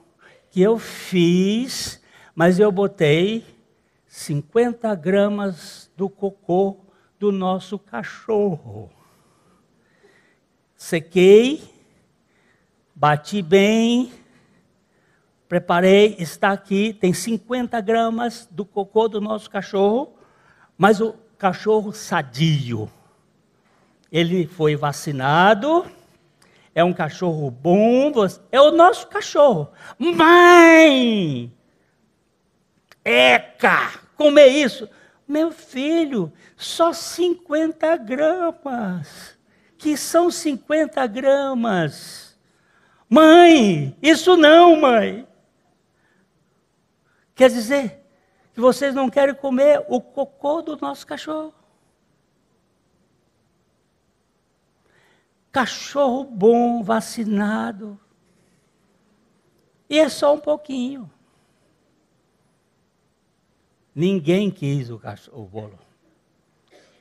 que eu fiz, mas eu botei 50 gramas do cocô do nosso cachorro. Sequei, bati bem, preparei, está aqui, tem 50 gramas do cocô do nosso cachorro, mas o cachorro sadio. Ele foi vacinado. É um cachorro bom, é o nosso cachorro. Mãe! Eca! Comer isso? Meu filho, só 50 gramas. Que são 50 gramas? Mãe, isso não, mãe. Quer dizer que vocês não querem comer o cocô do nosso cachorro? Cachorro bom, vacinado. E é só um pouquinho. Ninguém quis o bolo.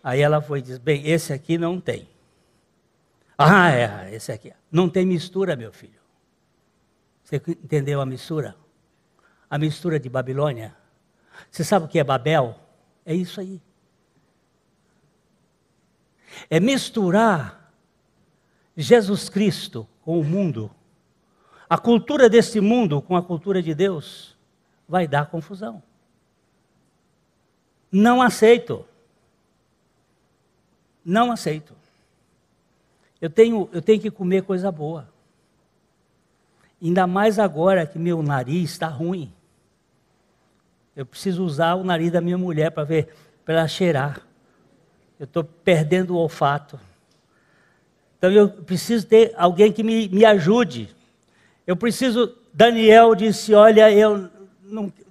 Aí ela foi e disse, bem, esse aqui não tem. Esse aqui. Não tem mistura, meu filho. Você entendeu a mistura? a mistura de Babilônia. Você sabe o que é Babel? É isso aí. É misturar Jesus Cristo com o mundo. A cultura deste mundo com a cultura de Deus vai dar confusão. Não aceito. Não aceito. Eu tenho que comer coisa boa. Ainda mais agora que meu nariz está ruim. Eu preciso usar o nariz da minha mulher para ver, para ela cheirar. Eu estou perdendo o olfato. Então eu preciso ter alguém que me ajude. Eu preciso. Daniel disse: olha, eu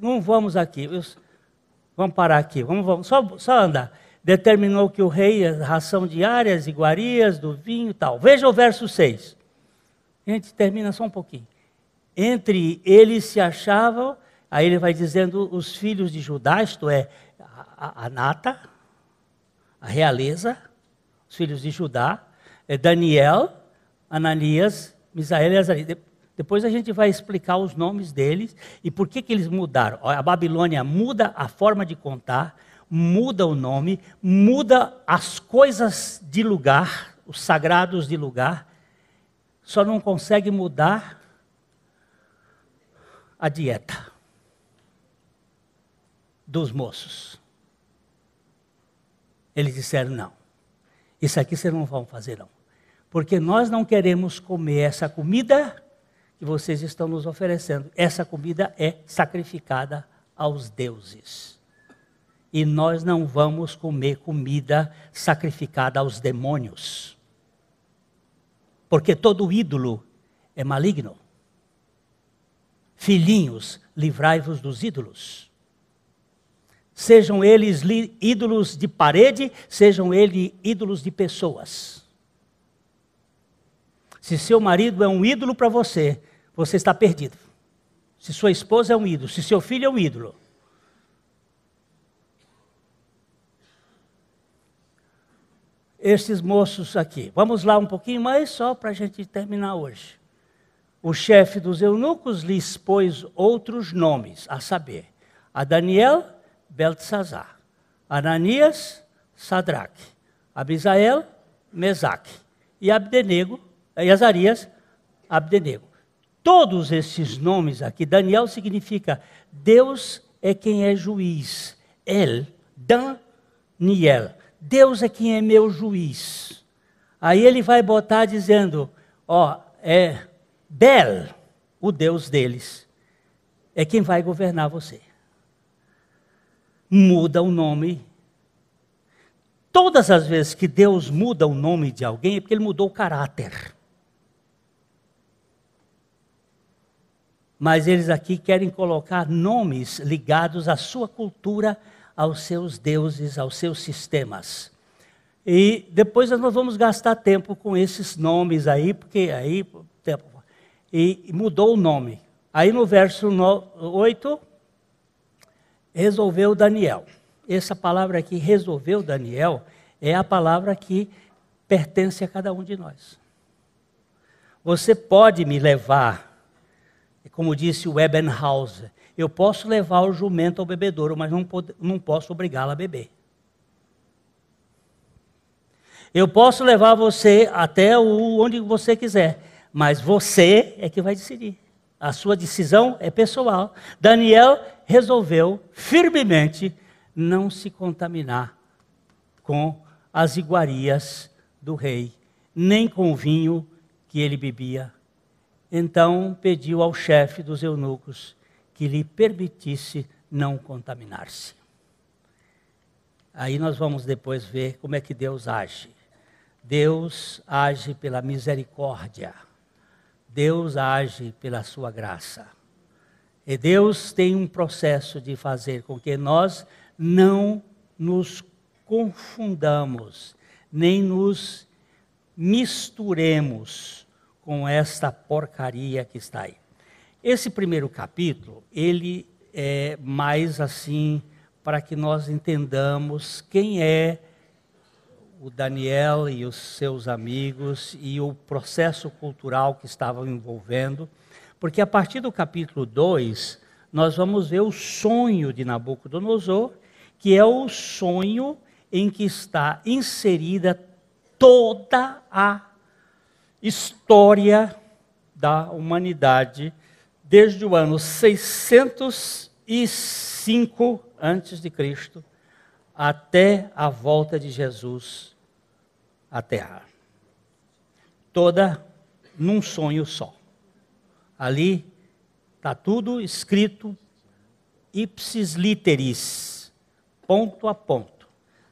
não vamos aqui. Vamos parar aqui. Vamos só andar. Determinou que o rei, a ração diária, as iguarias do vinho e tal. Veja o verso 6. A gente termina só um pouquinho. Entre eles se achavam, aí ele vai dizendo, os filhos de Judá, isto é, a nata, a realeza, os filhos de Judá, Daniel, Ananias, Misael e Azarias. Depois a gente vai explicar os nomes deles e por que eles mudaram. A Babilônia muda a forma de contar, muda o nome, muda as coisas de lugar, os sagrados de lugar, só não consegue mudar a dieta dos moços. Eles disseram: não, isso aqui vocês não vão fazer não, porque nós não queremos comer essa comida que vocês estão nos oferecendo. Essa comida é sacrificada aos deuses. E nós não vamos comer comida sacrificada aos demônios. Porque todo ídolo é maligno. Filhinhos, livrai-vos dos ídolos. Sejam eles ídolos de parede, sejam eles ídolos de pessoas. Se seu marido é um ídolo para você, você está perdido. Se sua esposa é um ídolo, se seu filho é um ídolo. Esses moços aqui, vamos lá um pouquinho mais, só para a gente terminar hoje. O chefe dos eunucos lhes pôs outros nomes, a saber, a Daniel, Beltesazar, Ananias, Sadraque, a Misael, Mesaque, e Abdenego, e Azarias, Abdenego. Todos esses nomes aqui, Daniel significa Deus é quem é juiz. Daniel, Deus é quem é meu juiz. Aí ele vai botar dizendo, Bel, o Deus deles, é quem vai governar você. Muda o nome. Todas as vezes que Deus muda o nome de alguém, é porque ele mudou o caráter. Mas eles aqui querem colocar nomes ligados à sua cultura, aos seus deuses, aos seus sistemas. E depois nós vamos gastar tempo com esses nomes aí, porque aí... E mudou o nome. Aí no verso 8, resolveu Daniel. Essa palavra aqui, resolveu Daniel, é a palavra que pertence a cada um de nós. Você pode me levar, como disse o Ebenhauser, eu posso levar o jumento ao bebedouro, mas não posso obrigá-la a beber. Eu posso levar você até onde você quiser, mas você é que vai decidir. A sua decisão é pessoal. Daniel resolveu firmemente não se contaminar com as iguarias do rei, nem com o vinho que ele bebia. Então pediu ao chefe dos eunucos que lhe permitisse não contaminar-se. Aí nós vamos depois ver como é que Deus age. Deus age pela misericórdia. Deus age pela sua graça. E Deus tem um processo de fazer com que nós não nos confundamos, nem nos misturemos com esta porcaria que está aí. Esse primeiro capítulo, ele é mais assim, para que nós entendamos quem é o Daniel e os seus amigos e o processo cultural que estavam envolvendo, porque a partir do capítulo 2, nós vamos ver o sonho de Nabucodonosor, que é o sonho em que está inserida toda a história da humanidade, desde o ano 605 a.C. até a volta de Jesus à Terra. Toda num sonho só. Ali está tudo escrito ipsis literis, ponto a ponto.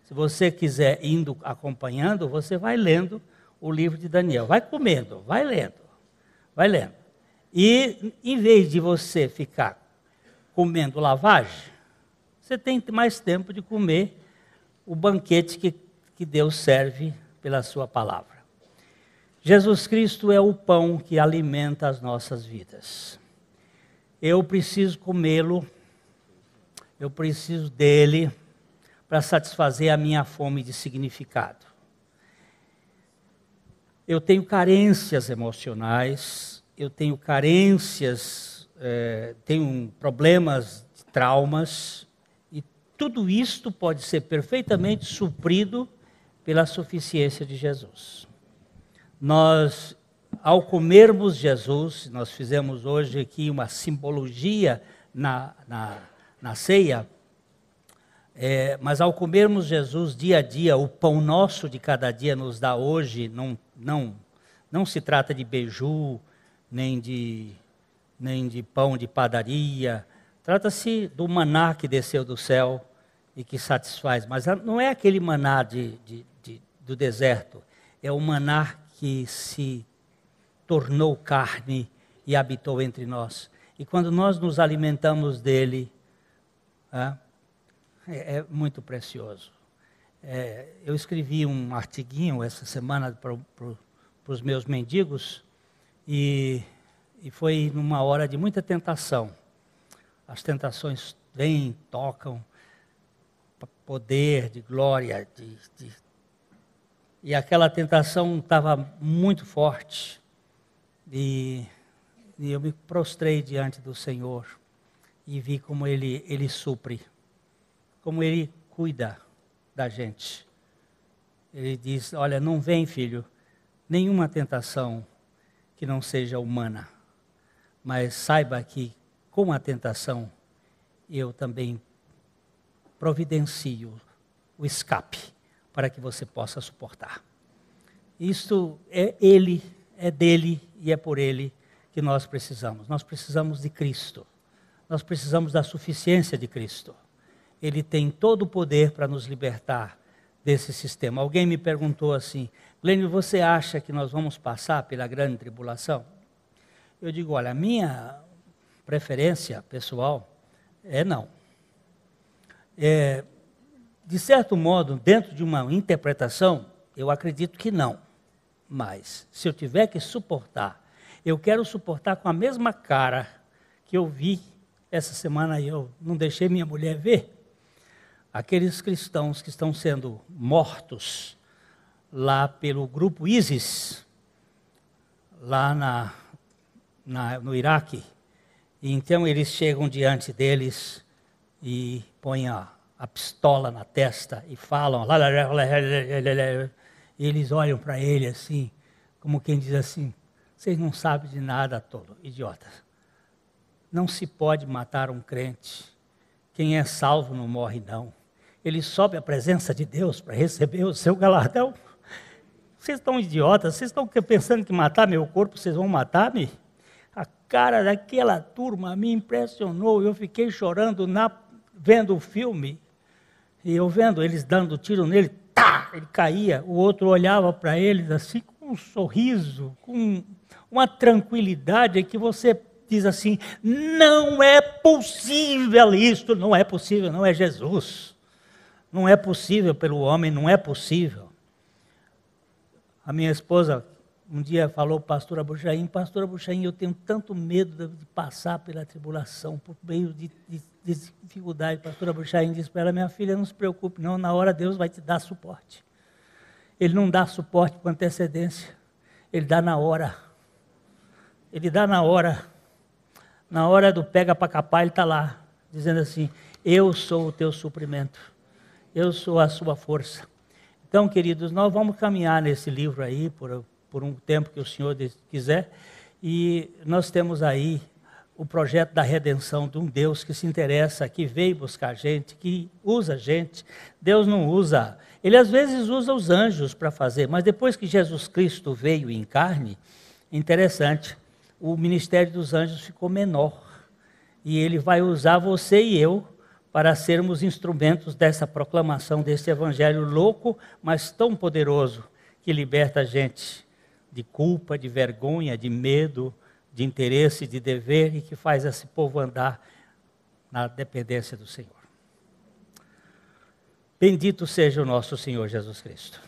Se você quiser indo acompanhando, você vai lendo o livro de Daniel. Vai comendo, vai lendo, vai lendo. E em vez de você ficar comendo lavagem, você tem mais tempo de comer o banquete que Deus serve pela sua palavra. Jesus Cristo é o pão que alimenta as nossas vidas. Eu preciso comê-lo, eu preciso dele para satisfazer a minha fome de significado. Eu tenho carências emocionais, eu tenho carências, tenho problemas de traumas, e tudo isto pode ser perfeitamente suprido pela suficiência de Jesus. Nós, ao comermos Jesus, nós fizemos hoje aqui uma simbologia na ceia, mas ao comermos Jesus dia a dia, o pão nosso de cada dia nos dá hoje, não se trata de beiju, nem de pão de padaria, trata-se do maná que desceu do céu e que satisfaz, mas não é aquele maná do deserto, é o maná que se tornou carne e habitou entre nós. E quando nós nos alimentamos dele, é muito precioso. Eu escrevi um artiguinho essa semana para os meus mendigos e foi numa hora de muita tentação. As tentações vêm, tocam, poder, de glória, e aquela tentação estava muito forte. E eu me prostrei diante do Senhor e vi como Ele supre, como Ele cuida da gente. Ele diz, olha, não vem, filho, nenhuma tentação que não seja humana, mas saiba que com a tentação eu também providencio o escape para que você possa suportar. Isto é Ele, é dele e é por Ele que nós precisamos. Nós precisamos de Cristo. Nós precisamos da suficiência de Cristo. Ele tem todo o poder para nos libertar desse sistema. Alguém me perguntou assim, Glênio, você acha que nós vamos passar pela grande tribulação? Eu digo, olha, a minha preferência pessoal é não. De certo modo, dentro de uma interpretação, eu acredito que não. Mas, se eu tiver que suportar, eu quero suportar com a mesma cara que eu vi essa semana, eu não deixei minha mulher ver. Aqueles cristãos que estão sendo mortos lá pelo grupo ISIS, lá no Iraque. E então eles chegam diante deles e põem a pistola na testa e falam, e eles olham para ele assim, como quem diz assim, vocês não sabem de nada, tolo, idiotas. Não se pode matar um crente. Quem é salvo não morre não. Ele sobe à presença de Deus para receber o seu galardão. Vocês estão idiotas, vocês estão pensando que matar meu corpo, vocês vão matar-me? A cara daquela turma me impressionou, eu fiquei chorando vendo o filme, e eu vendo eles dando tiro nele, ele caía, o outro olhava para eles assim com um sorriso, com uma tranquilidade que você diz assim, não é possível isto, não é possível, não é Jesus. Não é possível pelo homem, não é possível. A minha esposa um dia falou, pastor Abuchaim, eu tenho tanto medo de passar pela tribulação, por meio de dificuldade. Pastor Abuchaim disse para ela, minha filha, não se preocupe não, na hora Deus vai te dar suporte. Ele não dá suporte com antecedência, Ele dá na hora. Ele dá na hora. Na hora do pega para capar, ele está lá, dizendo assim, eu sou o teu suprimento, eu sou a sua força. Então, queridos, nós vamos caminhar nesse livro aí, por um tempo que o Senhor quiser, e nós temos aí o projeto da redenção de um Deus que se interessa, que veio buscar gente, que usa gente. Deus não usa, ele às vezes usa os anjos para fazer, mas depois que Jesus Cristo veio em carne, interessante, o ministério dos anjos ficou menor, e ele vai usar você e eu para sermos instrumentos dessa proclamação, desse evangelho louco, mas tão poderoso, que liberta a gente de culpa, de vergonha, de medo, de interesse, de dever, e que faz esse povo andar na dependência do Senhor. Bendito seja o nosso Senhor Jesus Cristo.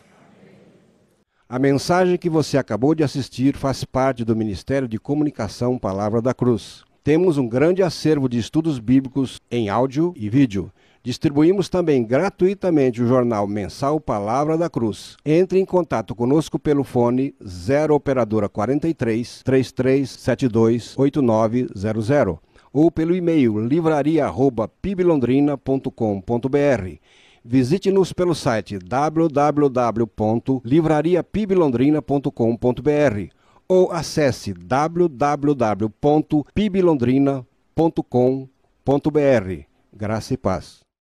A mensagem que você acabou de assistir faz parte do Ministério de Comunicação Palavra da Cruz. Temos um grande acervo de estudos bíblicos em áudio e vídeo. Distribuímos também gratuitamente o jornal mensal Palavra da Cruz. Entre em contato conosco pelo fone 0 operadora 43 3372 8900 ou pelo e-mail livraria@piblondrina.com.br. Visite-nos pelo site www.livrariapiblondrina.com.br ou acesse www.piblondrina.com.br. Graça e paz.